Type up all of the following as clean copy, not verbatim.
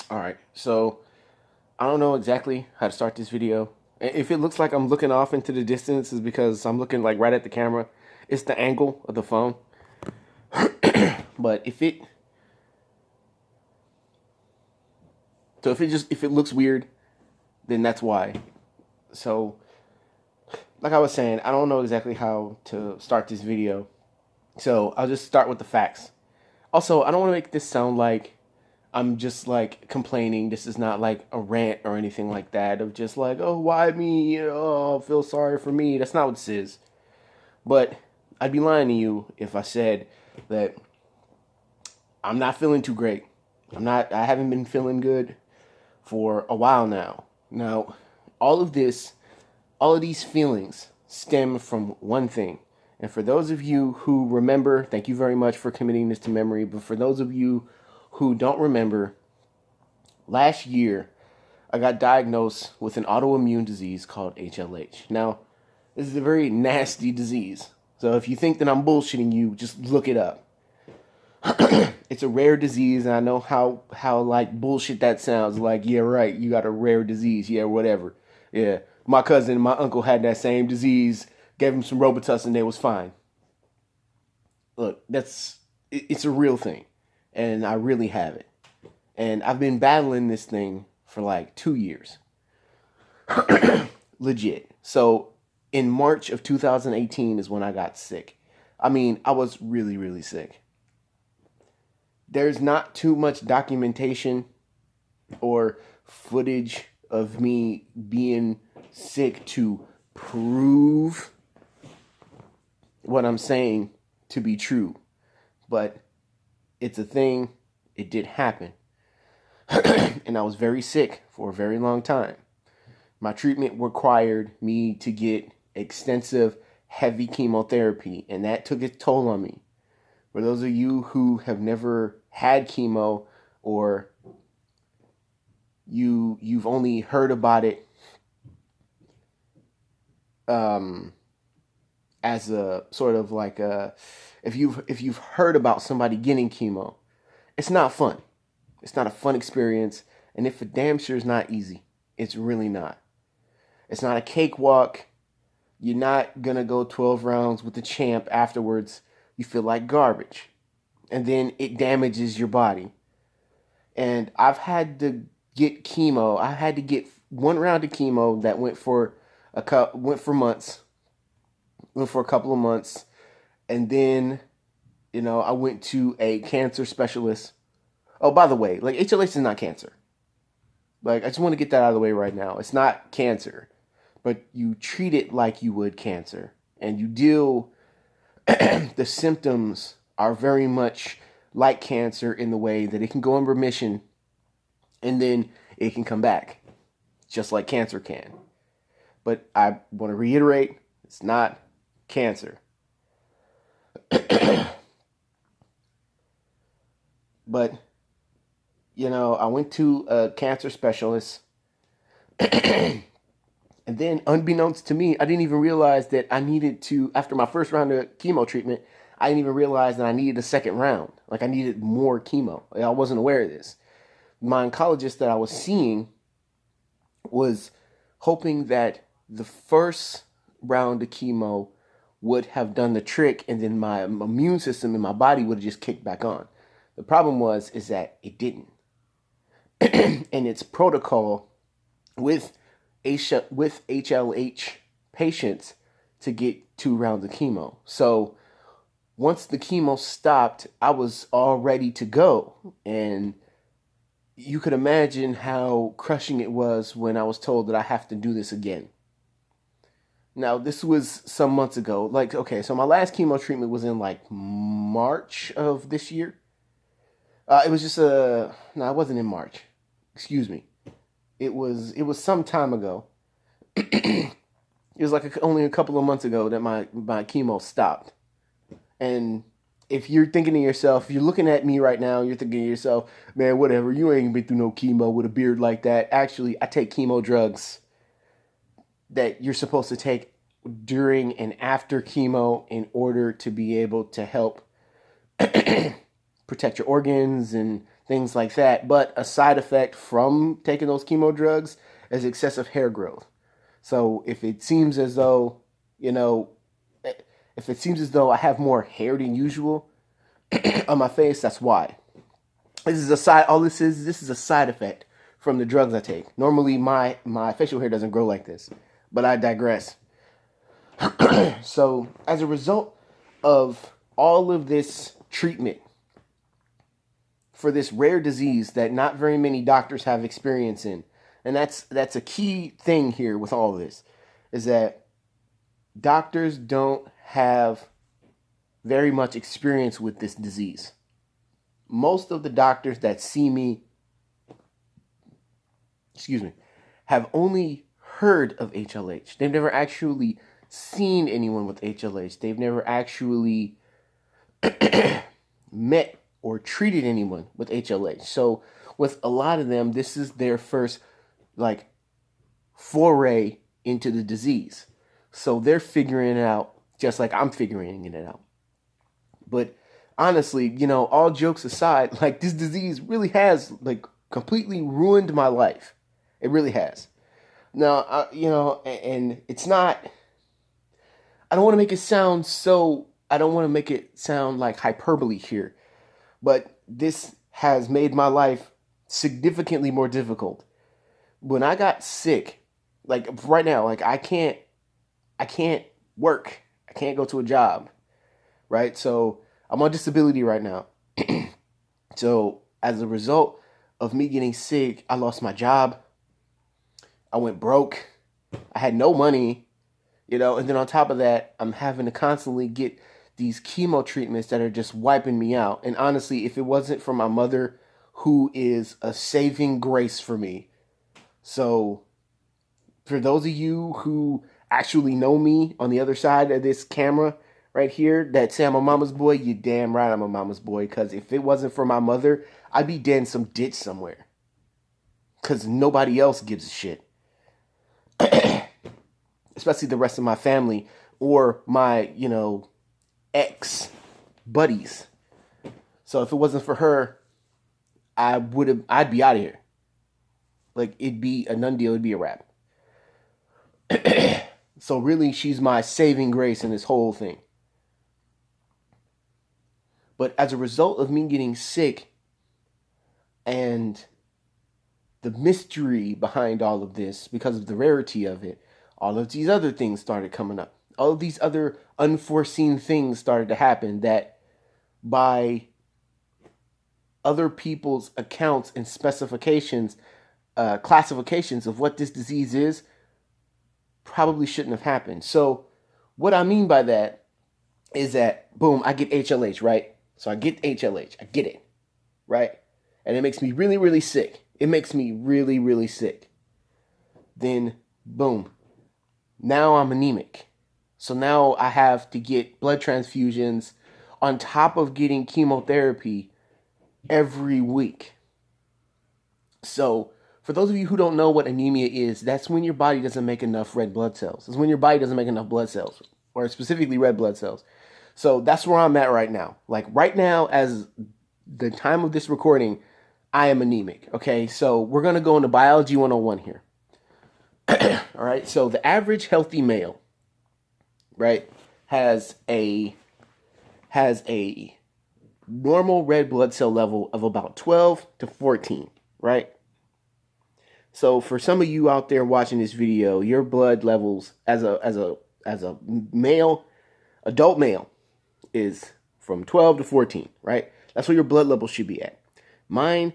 All right, so I don't know exactly how to start this video. If it looks like I'm looking off into the distance, is because I'm looking like right at the camera. It's the angle of the phone. But if it looks weird, then that's why. So, like I was saying, I don't know exactly how to start this video. So I'll just start with the facts. Also, I don't want to make this sound like I'm just like complaining. This is not like a rant or anything like that of just like, oh, why me? Oh, feel sorry for me. That's not what this is. But I'd be lying to you if I said that I'm not feeling too great. I haven't been feeling good for a while now. Now, all of this, all of these feelings stem from one thing. And for those of you who remember, thank you very much for committing this to memory. But for those of you who don't remember, last year I got diagnosed with an autoimmune disease called HLH. Now, this is a very nasty disease. So if you think that I'm bullshitting you, just look it up. It's a rare disease, and I know how like bullshit that sounds. Like, yeah, right, you got a rare disease. Yeah, whatever. Yeah, my cousin and my uncle had that same disease. Gave them some Robitussin, they was fine. Look, it's a real thing, and I really have it. And I've been battling this thing for like 2 years. Legit. So in March of 2018 is when I got sick. I mean, I was really, really sick. There's not too much documentation or footage of me being sick to prove what I'm saying to be true. But it's a thing. It did happen. And I was very sick for a very long time. My treatment required me to get extensive, heavy chemotherapy, and that took its toll on me. For those of you who have never had chemo, or you've only heard about it as a sort of like a, if you've heard about somebody getting chemo, it's not fun. It's not a fun experience, and it for damn sure is not easy. It's really not. It's not a cakewalk. You're not gonna go 12 rounds with the champ afterwards. You feel like garbage, and then it damages your body. And I've had to get chemo. I had to get one round of chemo that went for months, went for a couple of months, and then I went to a cancer specialist. Oh, by the way, like HLH is not cancer. Like, I just want to get that out of the way right now. It's not cancer, but you treat it like you would cancer, and you deal. The symptoms are very much like cancer in the way that it can go in remission, and then it can come back, just like cancer can. But I want to reiterate, it's not cancer. But I went to a cancer specialist, and then unbeknownst to me, I didn't even realize that I needed to, after my first round of chemo treatment, I didn't even realize that I needed a second round. Like, I needed more chemo. I wasn't aware of this. My oncologist that I was seeing was hoping that the first round of chemo would have done the trick, and then my immune system in my body would have just kicked back on. The problem is that it didn't. And its protocol with HLH patients to get 2 rounds of chemo. So once the chemo stopped, I was all ready to go. And you could imagine how crushing it was when I was told that I have to do this again. Now, this was some months ago. Like, okay, so my last chemo treatment was in like March of this year. It was just no, it wasn't in March. Excuse me. It was some time ago. It was like only a couple of months ago that my chemo stopped. And if you're thinking to yourself, if you're looking at me right now, you're thinking to yourself, man, whatever, you ain't been through no chemo with a beard like that. Actually, I take chemo drugs that you're supposed to take during and after chemo in order to be able to help protect your organs and things like that. But a side effect from taking those chemo drugs is excessive hair growth. So if it seems as though, you know, if it seems as though I have more hair than usual on my face, that's why. This is a side. All this is a side effect from the drugs I take. Normally, my facial hair doesn't grow like this, but I digress. So, as a result of all of this treatment for this rare disease that not very many doctors have experience in, and that's a key thing here with all of this, is that doctors don't have very much experience with this disease. Most of the doctors that see me, have only heard of HLH. They've never actually seen anyone with HLH. They've never actually met or treated anyone with HLH. So with a lot of them, this is their first foray into the disease. So they're figuring it out just like I'm figuring it out. But honestly, all jokes aside, this disease really has completely ruined my life. It really has. Now, and it's not, I don't want to make it sound like hyperbole here, but this has made my life significantly more difficult. When I got sick, right now, I can't work. I can't go to a job, right? So I'm on disability right now. So as a result of me getting sick, I lost my job. I went broke. I had no money, and then on top of that, I'm having to constantly get these chemo treatments that are just wiping me out. And honestly, if it wasn't for my mother, who is a saving grace for me. So for those of you who actually know me on the other side of this camera right here that say I'm a mama's boy, you damn right I'm a mama's boy. Because if it wasn't for my mother, I'd be dead in some ditch somewhere. Because nobody else gives a shit. Especially the rest of my family or my, ex buddies. So if it wasn't for her, I'd be out of here. It'd be a done deal, it'd be a wrap. So really, she's my saving grace in this whole thing. But as a result of me getting sick and the mystery behind all of this, because of the rarity of it, all of these other things started coming up. All of these other unforeseen things started to happen that by other people's accounts and specifications, classifications of what this disease is, probably shouldn't have happened. So what I mean by that is that, boom, I get HLH, right? So I get HLH. I get it, right? And it makes me really, really sick. It makes me really, really sick. Then, boom, now I'm anemic. So now I have to get blood transfusions on top of getting chemotherapy every week. So for those of you who don't know what anemia is, that's when your body doesn't make enough red blood cells. It's when your body doesn't make enough blood cells, or specifically red blood cells. So that's where I'm at right now. Right now, as the time of this recording, I am anemic. Okay, so we're going to go into biology 101 here. All right, so the average healthy male, right, has a normal red blood cell level of about 12 to 14, right? So for some of you out there watching this video, your blood levels as a male, adult male, is from 12 to 14, right? That's where your blood level should be at. Mine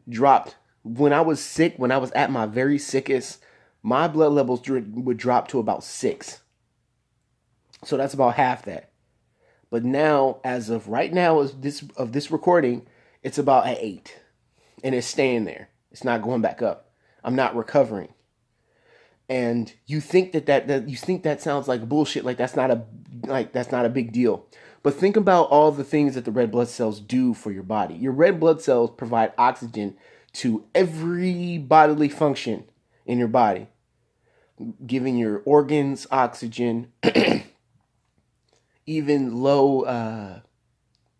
dropped when I was sick. When I was at my very sickest, my blood levels would drop to about 6. So that's about half that. But now, as of right now, of this recording, it's about at 8, and it's staying there. It's not going back up. I'm not recovering. And you think that sounds like bullshit, that's not a big deal. But think about all the things that the red blood cells do for your body. Your red blood cells provide oxygen to every bodily function in your body, giving your organs oxygen, even low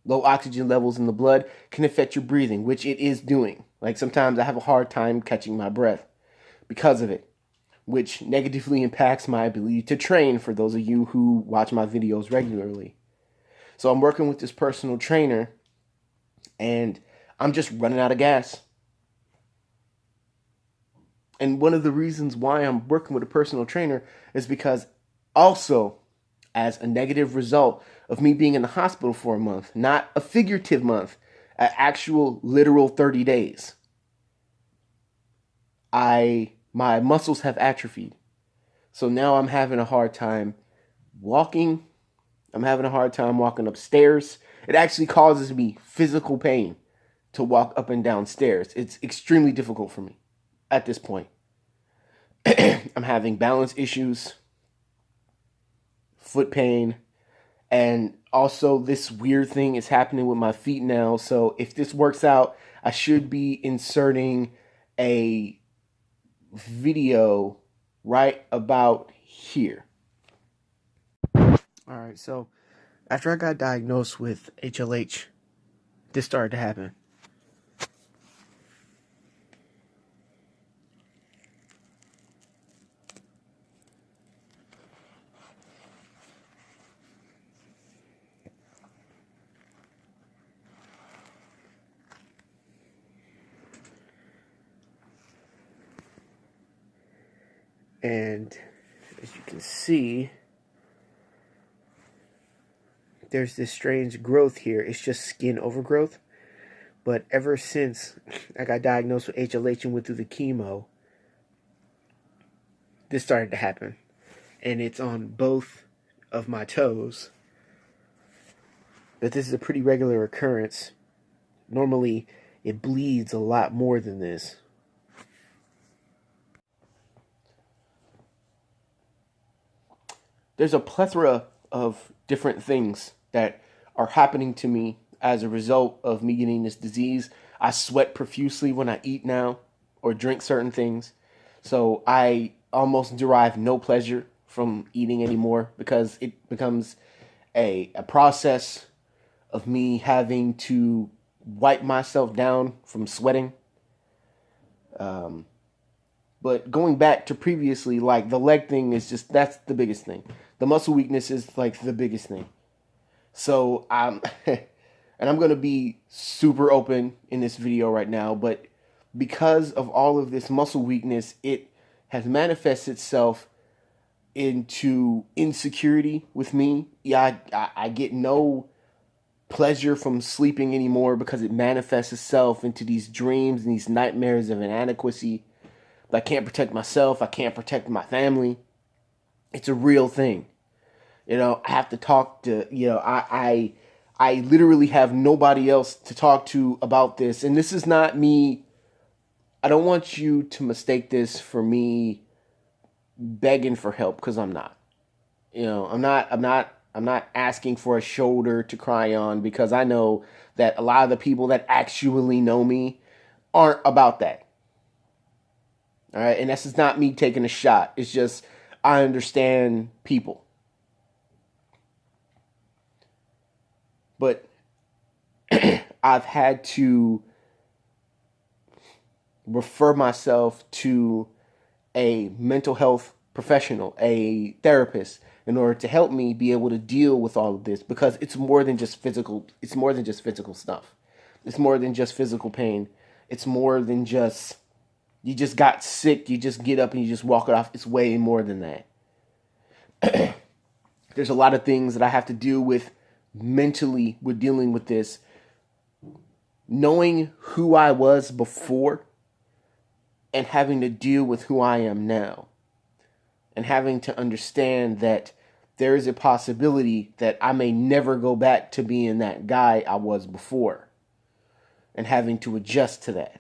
Low oxygen levels in the blood can affect your breathing, which it is doing. Like sometimes I have a hard time catching my breath because of it, which negatively impacts my ability to train for those of you who watch my videos regularly. So I'm working with this personal trainer and I'm just running out of gas. And one of the reasons why I'm working with a personal trainer is because also as a negative result of me being in the hospital for a month, not a figurative month, an actual literal 30 days, my muscles have atrophied. So now I'm having a hard time walking. I'm having a hard time walking upstairs. It actually causes me physical pain to walk up and down stairs. It's extremely difficult for me at this point. I'm having balance issues, foot pain, and also this weird thing is happening with my feet now. So if this works out, I should be inserting a video right about here. All right, so after I got diagnosed with HLH, this started to happen. And as you can see, there's this strange growth here. It's just skin overgrowth. But ever since I got diagnosed with HLH and went through the chemo, this started to happen. And it's on both of my toes. But this is a pretty regular occurrence. Normally, it bleeds a lot more than this. There's a plethora of different things that are happening to me as a result of me getting this disease. I sweat profusely when I eat now or drink certain things. So I almost derive no pleasure from eating anymore because it becomes a process of me having to wipe myself down from sweating. But going back to previously, like the leg thing is just, that's the biggest thing. The muscle weakness is like the biggest thing. So and I'm going to be super open in this video right now, but because of all of this muscle weakness, it has manifested itself into insecurity with me. Yeah, I get no pleasure from sleeping anymore because it manifests itself into these dreams and these nightmares of inadequacy. I can't protect myself. I can't protect my family. It's a real thing. You know, I have to talk to, I literally have nobody else to talk to about this. And this is not me. I don't want you to mistake this for me begging for help, because I'm not. I'm not asking for a shoulder to cry on, because I know that a lot of the people that actually know me aren't about that. All right, and this is not me taking a shot. It's just I understand people. But I've had to refer myself to a mental health professional, a therapist, in order to help me be able to deal with all of this, because it's more than just physical. It's more than just physical stuff. It's more than just physical pain. It's more than just you just got sick, you just get up and you just walk it off. It's way more than that. There's a lot of things that I have to deal with mentally with dealing with this. Knowing who I was before and having to deal with who I am now. And having to understand that there is a possibility that I may never go back to being that guy I was before. And having to adjust to that.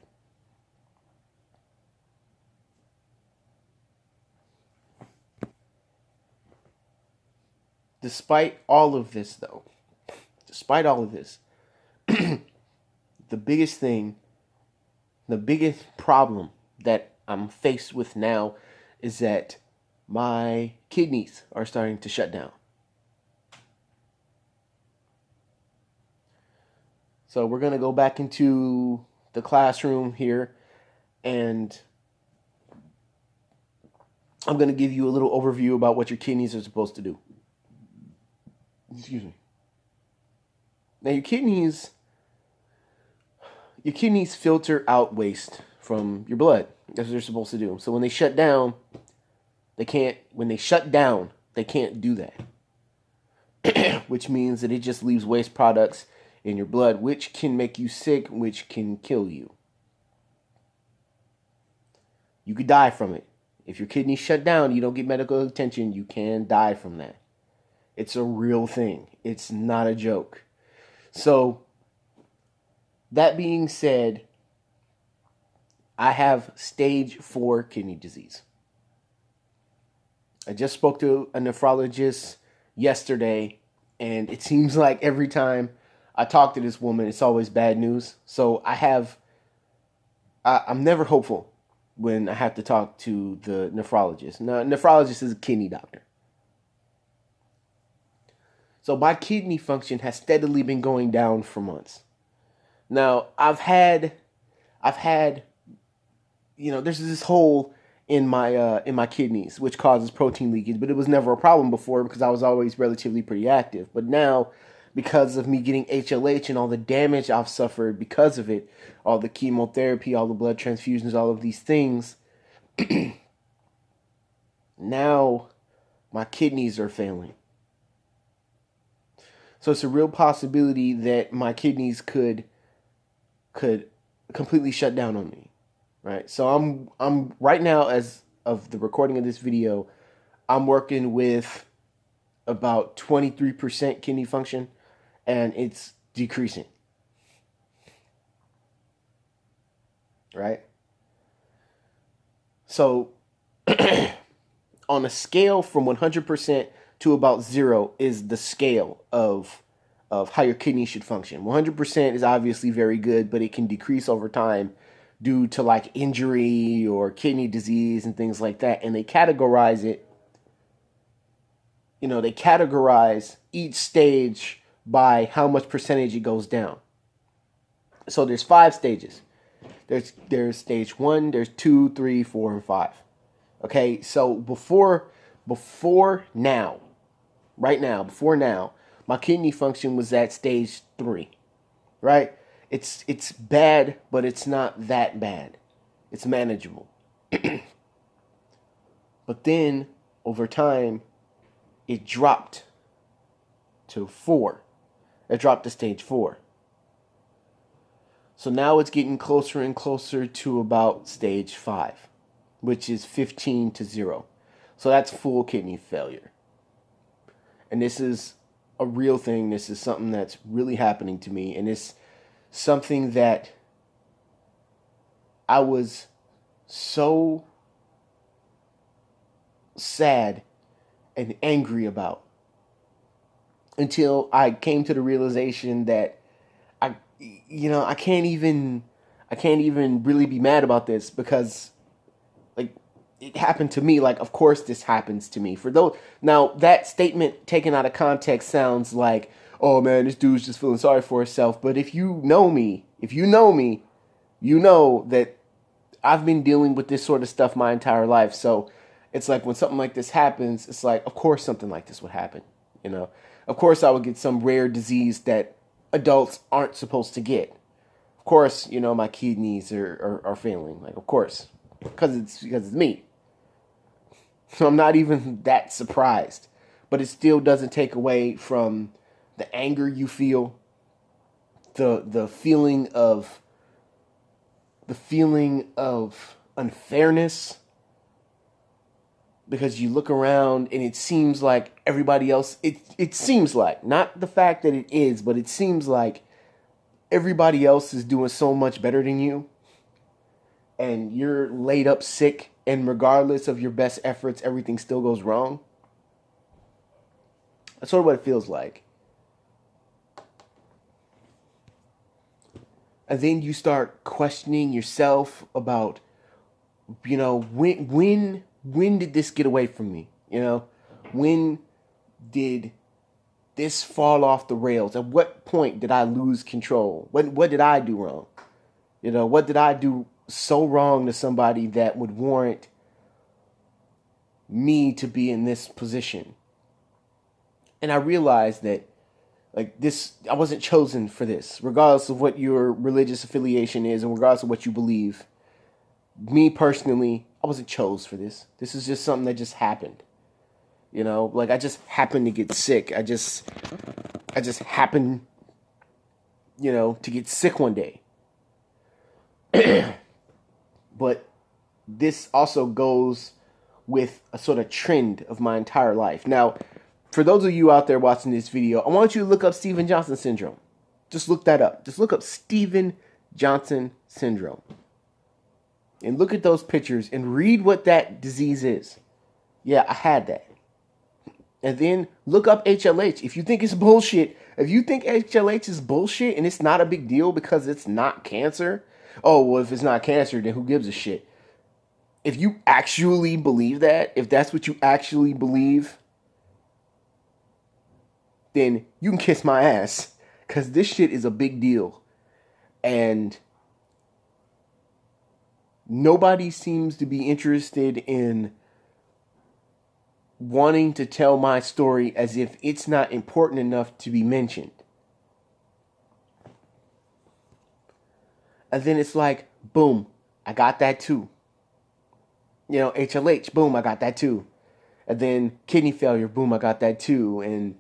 Despite all of this, though, the biggest thing, the biggest problem that I'm faced with now is that my kidneys are starting to shut down. So we're going to go back into the classroom here, and I'm going to give you a little overview about what your kidneys are supposed to do. Excuse me. Now your kidneys filter out waste from your blood. That's what they're supposed to do. So when they shut down, they can't do that. Which means that it just leaves waste products in your blood, which can make you sick, which can kill you. You could die from it. If your kidneys shut down, you don't get medical attention, you can die from that. It's a real thing. It's not a joke. So, that being said, I have stage 4 kidney disease. I just spoke to a nephrologist yesterday, and it seems like every time I talk to this woman, it's always bad news. So I'm never hopeful when I have to talk to the nephrologist. Now, nephrologist is a kidney doctor. So my kidney function has steadily been going down for months. Now, I've had, there's this hole in my kidneys, which causes protein leakage, but it was never a problem before because I was always relatively pretty active. But now, because of me getting HLH and all the damage I've suffered because of it, all the chemotherapy, all the blood transfusions, all of these things, now my kidneys are failing. So it's a real possibility that my kidneys could completely shut down on me, right? So I'm right now, as of the recording of this video, I'm working with about 23% kidney function, and it's decreasing, right? So on a scale from 100% to about 0 is the scale of how your kidneys should function. 100% is obviously very good, but it can decrease over time due to like injury or kidney disease and things like that. And they categorize it, they categorize each stage by how much percentage it goes down. So there's 5 stages. There's stage 1, there's 2, 3, 4, and 5. Okay, so before now, my kidney function was at stage 3, right? It's bad, but it's not that bad. It's manageable. But then, over time, it dropped to 4. It dropped to stage 4. So now it's getting closer and closer to about stage 5, which is 15 to 0. So that's full kidney failure. And this is a real thing. This is something that's really happening to me. And it's something that I was so sad and angry about until I came to the realization that I can't even really be mad about this because it happened to me. Like, of course this happens to me. Now, that statement taken out of context sounds like, oh man, this dude's just feeling sorry for himself. But if you know me, you know that I've been dealing with this sort of stuff my entire life. So it's like when something like this happens, it's like, of course something like this would happen. Of course I would get some rare disease that adults aren't supposed to get. Of course, my kidneys are failing. Like, of course, because it's me. So I'm not even that surprised. But it still doesn't take away from the anger you feel, the feeling of unfairness, because you look around and it seems like everybody else, it seems like, not the fact that it is, but it seems like everybody else is doing so much better than you, and you're laid up sick, and regardless of your best efforts, everything still goes wrong. That's sort of what it feels like. And then you start questioning yourself about, when did this get away from me? When did this fall off the rails? At what point did I lose control? What did I do wrong? You know, what did I do so wrong to somebody that would warrant me to be in this position? And I realized that, like, this, I wasn't chosen for this, regardless of what your religious affiliation is and regardless of what you believe. Me personally, I wasn't chose for this. This is just something that just happened. You know, like, I just happened to get sick. I just happened, you know, to get sick one day. But this also goes with a sort of trend of my entire life. Now, for those of you out there watching this video, I want you to look up Steven Johnson syndrome. Just look that up. Just look up Steven Johnson syndrome. And look at those pictures and read what that disease is. Yeah, I had that. And then look up HLH. If you think it's bullshit, if you think HLH is bullshit and it's not a big deal because it's not cancer, oh, well, if it's not cancer, then who gives a shit? If you actually believe that, if that's what you actually believe, then you can kiss my ass, because this shit is a big deal. And nobody seems to be interested in wanting to tell my story as if it's not important enough to be mentioned. And then it's like, boom, I got that too. You know, HLH, boom, I got that too. And then kidney failure, boom, I got that too. And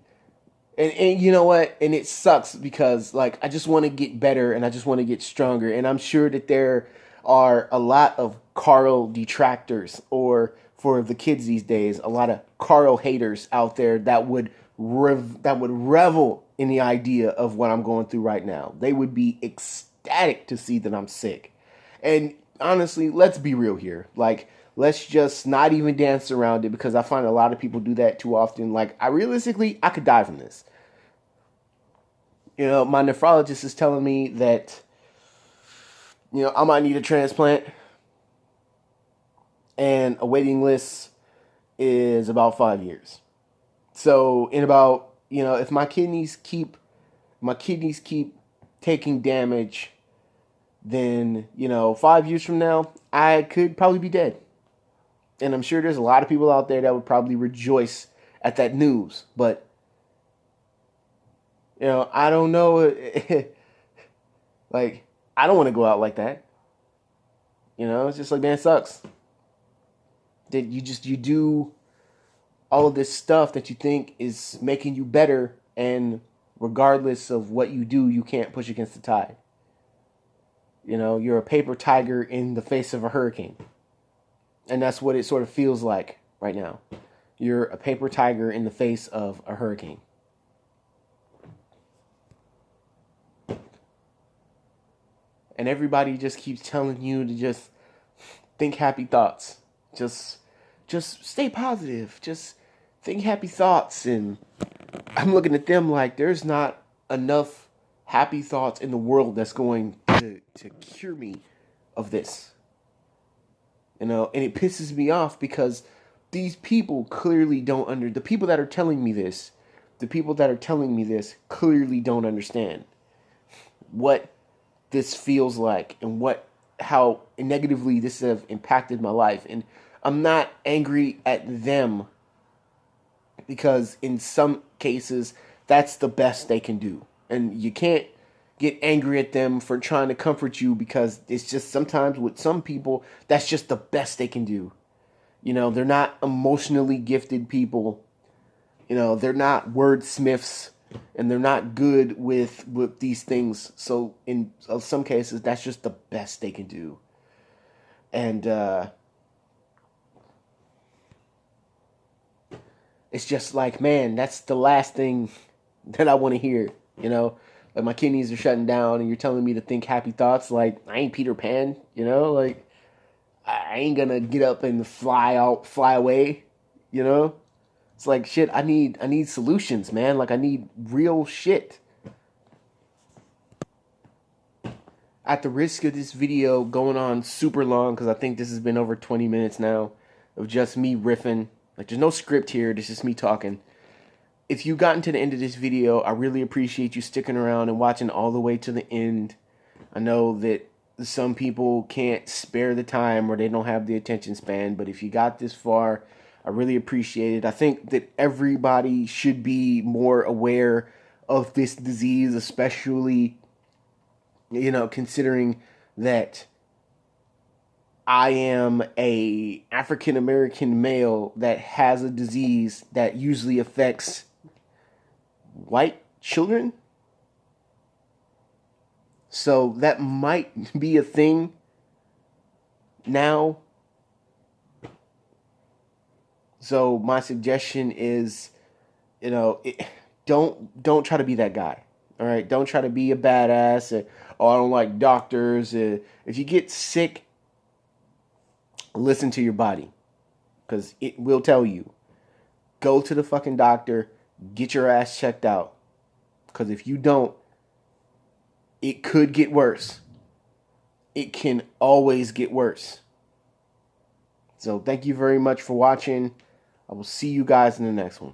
you know what? And it sucks because, like, I just want to get better and I just want to get stronger. And I'm sure that there are a lot of Carl detractors, or for the kids these days, a lot of Carl haters out there that would revel in the idea of what I'm going through right now. They would be ecstatic to see that I'm sick. And honestly, let's be real here. Like, let's just not even dance around it, because I find a lot of people do that too often. Like, I could die from this. You know, my nephrologist is telling me that, you know, I might need a transplant. And a waiting list is about 5 years. So in about, you know, if my kidneys keep taking damage, then, you know, 5 years from now, I could probably be dead. And I'm sure there's a lot of people out there that would probably rejoice at that news. But, you know, I don't know. Like, I don't want to go out like that. You know, it's just like, man, it sucks. That you do all of this stuff that you think is making you better, and regardless of what you do, you can't push against the tide. You know, you're a paper tiger in the face of a hurricane. And that's what it sort of feels like right now. You're a paper tiger in the face of a hurricane. And everybody just keeps telling you to just think happy thoughts. Just stay positive. Just think happy thoughts. And I'm looking at them like, there's not enough happy thoughts in the world that's going to cure me of this. You know, and it pisses me off because these people clearly the people that are telling me this clearly don't understand what this feels like and how negatively this has impacted my life. And I'm not angry at them, because in some cases that's the best they can do. And you can't get angry at them for trying to comfort you, because it's just sometimes with some people, that's just the best they can do. You know, they're not emotionally gifted people. You know, they're not wordsmiths, and they're not good with these things. So in some cases, that's just the best they can do. And it's just like, man, that's the last thing that I want to hear, you know? Like, my kidneys are shutting down and you're telling me to think happy thoughts. Like, I ain't Peter Pan, you know? Like, I ain't gonna get up and fly away, you know? It's like, shit, I need solutions, man. Like, I need real shit. At the risk of this video going on super long, because I think this has been over 20 minutes now, of just me riffing. Like, there's no script here, it's just me talking. if you gotten to the end of this video, I really appreciate you sticking around and watching all the way to the end. I know that some people can't spare the time or they don't have the attention span, but if you got this far, I really appreciate it. I think that everybody should be more aware of this disease, especially, considering that I am a African American male that has a disease that usually affects white children. So that might be a thing now. So my suggestion is, don't try to be that guy. All right, don't try to be a badass. Or, I don't like doctors. If you get sick, listen to your body, because it will tell you. Go to the fucking doctor. Get your ass checked out. Because if you don't, it could get worse. It can always get worse. So thank you very much for watching. I will see you guys in the next one.